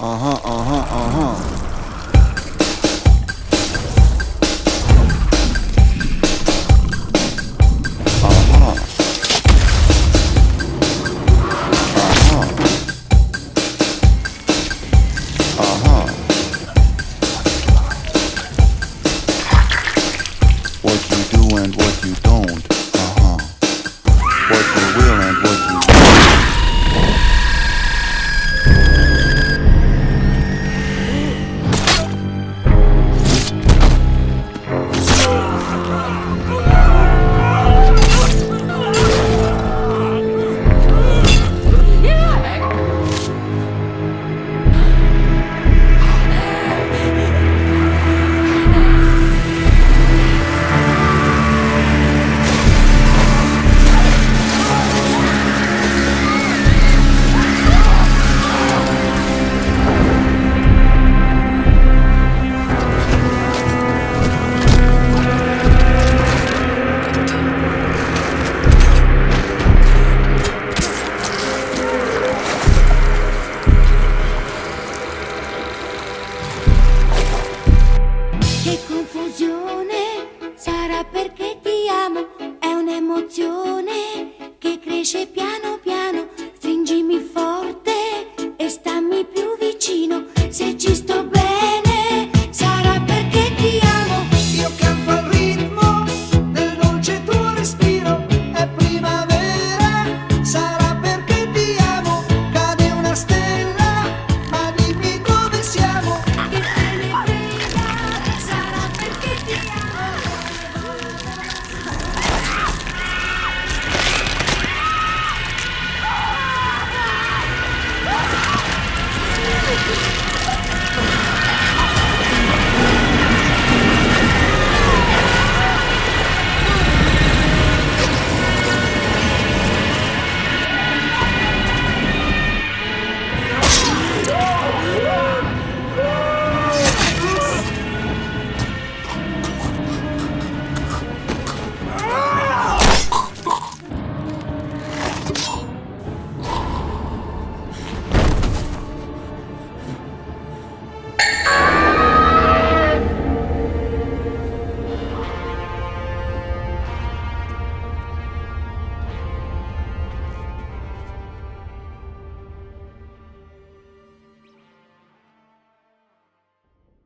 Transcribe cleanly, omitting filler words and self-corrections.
Uh-huh, uh-huh, uh-huh. What you do and what you don't. What you will and what you Che confusione, sarà perché ti amo, è un'emozione che cresce piano piano, stringimi forte e stammi più vicino, se ci sto bene, sarà perché ti amo. Io canto al ritmo del dolce tuo respiro, è primavera, sarà perché ti amo, cade una stella, ma dimmi dove siamo. Che te ne frega, sarà perché ti amo.